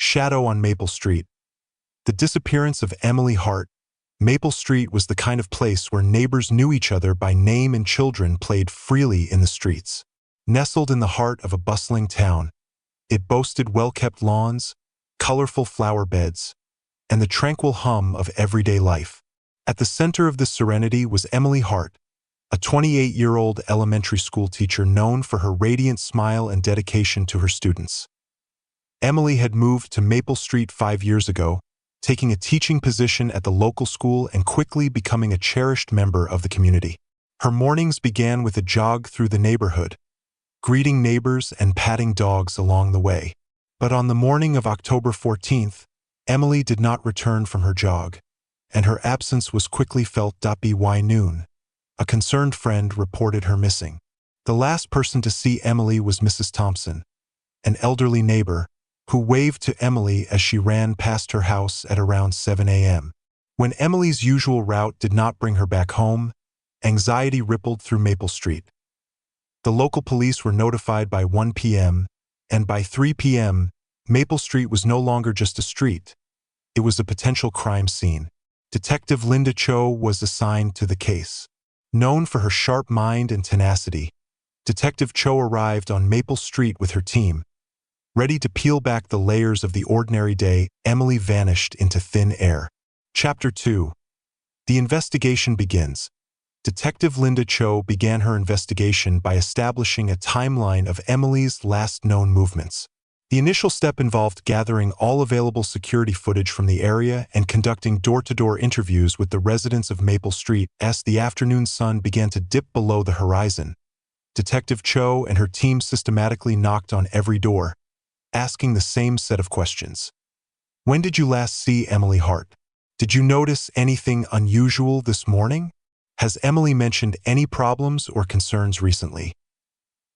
Shadow on Maple Street. The disappearance of Emily Hart. Maple Street was the kind of place where neighbors knew each other by name and children played freely in the streets. Nestled in the heart of a bustling town, it boasted well-kept lawns, colorful flower beds, and the tranquil hum of everyday life. At the center of this serenity was Emily Hart, a 28-year-old elementary school teacher known for her radiant smile and dedication to her students. Emily had moved to Maple Street 5 years ago, taking a teaching position at the local school and quickly becoming a cherished member of the community. Her mornings began with a jog through the neighborhood, greeting neighbors and patting dogs along the way. But on the morning of October 14th, Emily did not return from her jog, and her absence was quickly felt. By noon, a concerned friend reported her missing. The last person to see Emily was Mrs. Thompson, an elderly neighbor, who waved to Emily as she ran past her house at around 7 a.m. When Emily's usual route did not bring her back home, anxiety rippled through Maple Street. The local police were notified by 1 p.m., and by 3 p.m., Maple Street was no longer just a street. It was a potential crime scene. Detective Linda Cho was assigned to the case. Known for her sharp mind and tenacity, Detective Cho arrived on Maple Street with her team. Ready to peel back the layers of the ordinary day, Emily vanished into thin air. Chapter 2. The investigation begins. Detective Linda Cho began her investigation by establishing a timeline of Emily's last known movements. The initial step involved gathering all available security footage from the area and conducting door-to-door interviews with the residents of Maple Street. As the afternoon sun began to dip below the horizon, Detective Cho and her team systematically knocked on every door, asking the same set of questions. When did you last see Emily Hart? Did you notice anything unusual this morning? Has Emily mentioned any problems or concerns recently?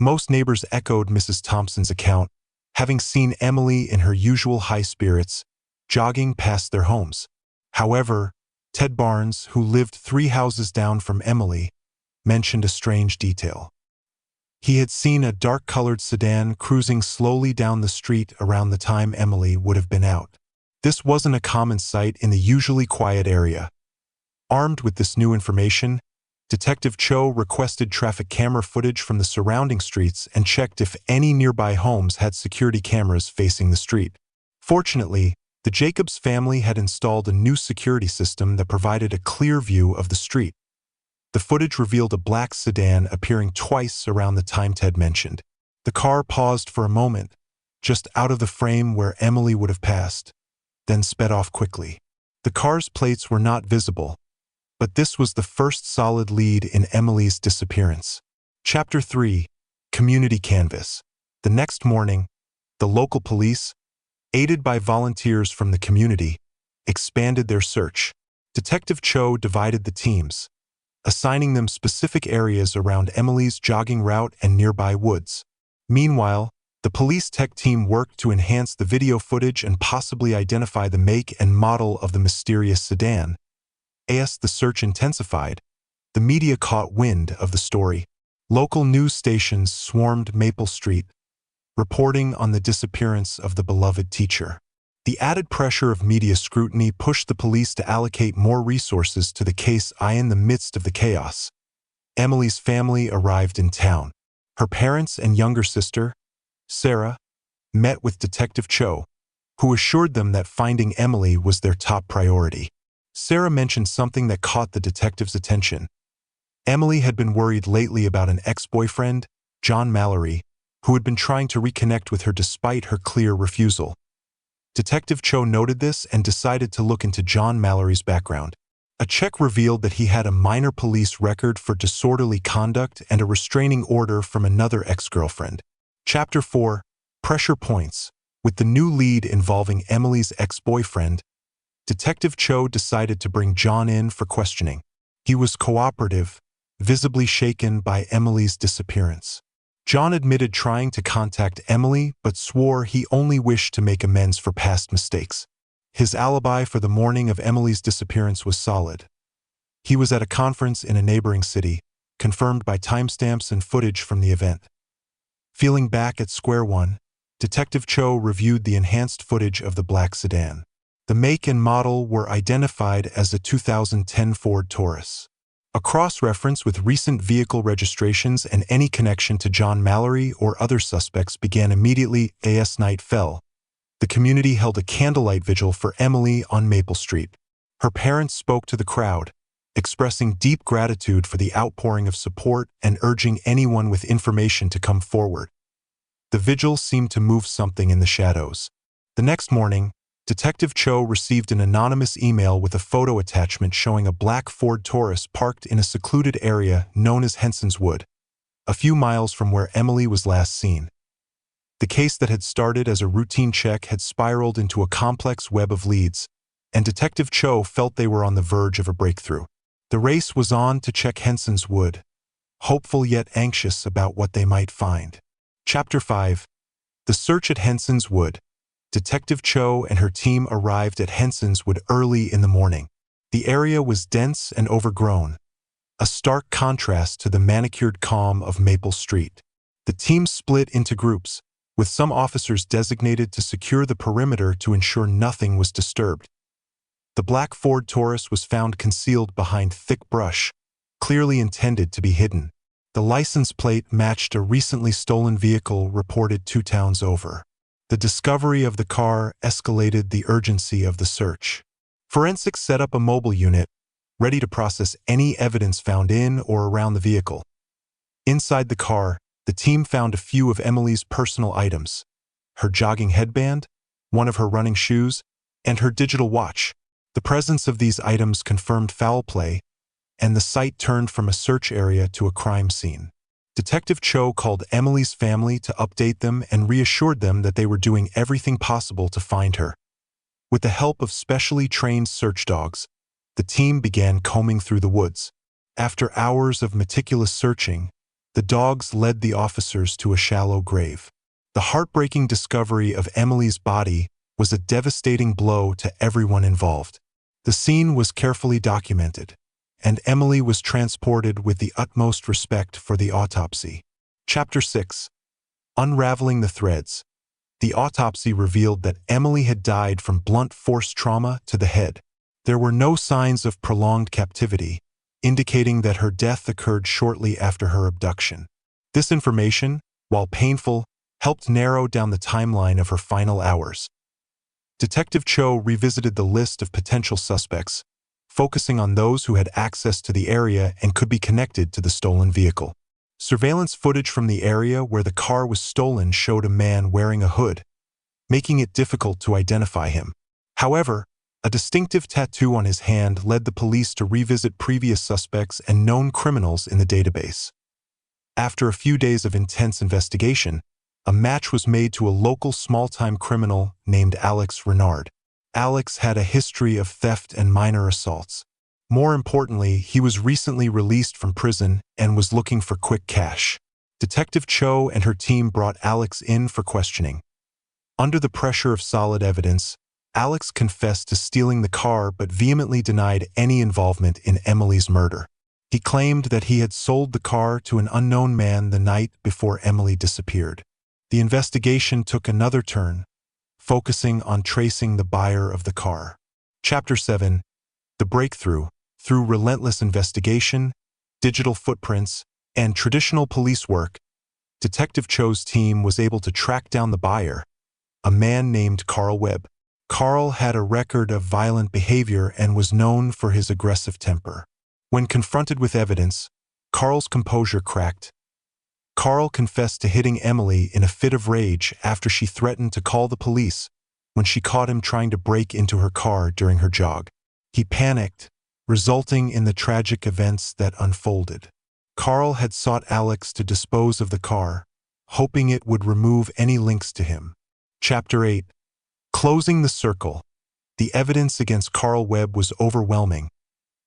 Most neighbors echoed Mrs. Thompson's account, having seen Emily in her usual high spirits, jogging past their homes. However, Ted Barnes, who lived 3 houses down from Emily, mentioned a strange detail. He had seen a dark-colored sedan cruising slowly down the street around the time Emily would have been out. This wasn't a common sight in the usually quiet area. Armed with this new information, Detective Cho requested traffic camera footage from the surrounding streets and checked if any nearby homes had security cameras facing the street. Fortunately, the Jacobs family had installed a new security system that provided a clear view of the street. The footage revealed a black sedan appearing twice around the time Ted mentioned. The car paused for a moment, just out of the frame where Emily would have passed, then sped off quickly. The car's plates were not visible, but this was the first solid lead in Emily's disappearance. Chapter 3. Community Canvas. The next morning, the local police, aided by volunteers from the community, expanded their search. Detective Cho divided the teams, assigning them specific areas around Emily's jogging route and nearby woods. Meanwhile, the police tech team worked to enhance the video footage and possibly identify the make and model of the mysterious sedan. As the search intensified, the media caught wind of the story. Local news stations swarmed Maple Street, reporting on the disappearance of the beloved teacher. The added pressure of media scrutiny pushed the police to allocate more resources to the case. In the midst of the chaos, Emily's family arrived in town. Her parents and younger sister, Sarah, met with Detective Cho, who assured them that finding Emily was their top priority. Sarah mentioned something that caught the detective's attention. Emily had been worried lately about an ex-boyfriend, John Mallory, who had been trying to reconnect with her despite her clear refusal. Detective Cho noted this and decided to look into John Mallory's background. A check revealed that he had a minor police record for disorderly conduct and a restraining order from another ex-girlfriend. Chapter 4. Pressure Points. With the new lead involving Emily's ex-boyfriend, Detective Cho decided to bring John in for questioning. He was cooperative, visibly shaken by Emily's disappearance. John admitted trying to contact Emily but swore he only wished to make amends for past mistakes. His alibi for the morning of Emily's disappearance was solid. He was at a conference in a neighboring city, confirmed by timestamps and footage from the event. Feeling back at square one, Detective Cho reviewed the enhanced footage of the black sedan. The make and model were identified as a 2010 Ford Taurus. A cross-reference with recent vehicle registrations and any connection to John Mallory or other suspects began immediately as night fell. The community held a candlelight vigil for Emily on Maple Street. Her parents spoke to the crowd, expressing deep gratitude for the outpouring of support and urging anyone with information to come forward. The vigil seemed to move something in the shadows. The next morning, Detective Cho received an anonymous email with a photo attachment showing a black Ford Taurus parked in a secluded area known as Henson's Wood, a few miles from where Emily was last seen. The case that had started as a routine check had spiraled into a complex web of leads, and Detective Cho felt they were on the verge of a breakthrough. The race was on to check Henson's Wood, hopeful yet anxious about what they might find. Chapter 5. The Search at Henson's Wood. Detective Cho and her team arrived at Henson's Wood early in the morning. The area was dense and overgrown, a stark contrast to the manicured calm of Maple Street. The team split into groups, with some officers designated to secure the perimeter to ensure nothing was disturbed. The black Ford Taurus was found concealed behind thick brush, clearly intended to be hidden. The license plate matched a recently stolen vehicle reported 2 towns over. The discovery of the car escalated the urgency of the search. Forensics set up a mobile unit, ready to process any evidence found in or around the vehicle. Inside the car, the team found a few of Emily's personal items: her jogging headband, one of her running shoes, and her digital watch. The presence of these items confirmed foul play, and the site turned from a search area to a crime scene. Detective Cho called Emily's family to update them and reassured them that they were doing everything possible to find her. With the help of specially trained search dogs, the team began combing through the woods. After hours of meticulous searching, the dogs led the officers to a shallow grave. The heartbreaking discovery of Emily's body was a devastating blow to everyone involved. The scene was carefully documented, and Emily was transported with the utmost respect for the autopsy. Chapter 6. Unraveling the Threads. The autopsy revealed that Emily had died from blunt force trauma to the head. There were no signs of prolonged captivity, indicating that her death occurred shortly after her abduction. This information, while painful, helped narrow down the timeline of her final hours. Detective Cho revisited the list of potential suspects, focusing on those who had access to the area and could be connected to the stolen vehicle. Surveillance footage from the area where the car was stolen showed a man wearing a hood, making it difficult to identify him. However, a distinctive tattoo on his hand led the police to revisit previous suspects and known criminals in the database. After a few days of intense investigation, a match was made to a local small-time criminal named Alex Renard. Alex had a history of theft and minor assaults. More importantly, he was recently released from prison and was looking for quick cash. Detective Cho and her team brought Alex in for questioning. Under the pressure of solid evidence, Alex confessed to stealing the car but vehemently denied any involvement in Emily's murder. He claimed that he had sold the car to an unknown man the night before Emily disappeared. The investigation took another turn, focusing on tracing the buyer of the car. Chapter 7. The Breakthrough. Through relentless investigation, digital footprints, and traditional police work, Detective Cho's team was able to track down the buyer, a man named Carl Webb. Carl had a record of violent behavior and was known for his aggressive temper. When confronted with evidence, Carl's composure cracked. Carl confessed to hitting Emily in a fit of rage after she threatened to call the police when she caught him trying to break into her car during her jog. He panicked, resulting in the tragic events that unfolded. Carl had sought Alex to dispose of the car, hoping it would remove any links to him. Chapter 8. Closing the Circle. The evidence against Carl Webb was overwhelming,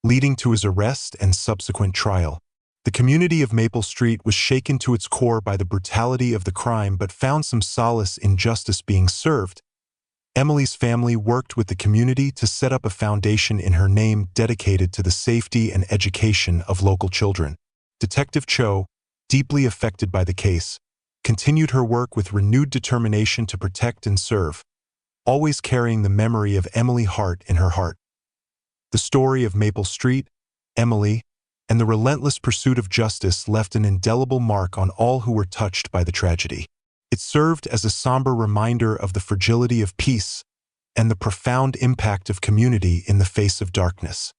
leading to his arrest and subsequent trial. The community of Maple Street was shaken to its core by the brutality of the crime but found some solace in justice being served. Emily's family worked with the community to set up a foundation in her name dedicated to the safety and education of local children. Detective Cho, deeply affected by the case, continued her work with renewed determination to protect and serve, always carrying the memory of Emily Hart in her heart. The story of Maple Street, Emily, and the relentless pursuit of justice left an indelible mark on all who were touched by the tragedy. It served as a somber reminder of the fragility of peace and the profound impact of community in the face of darkness.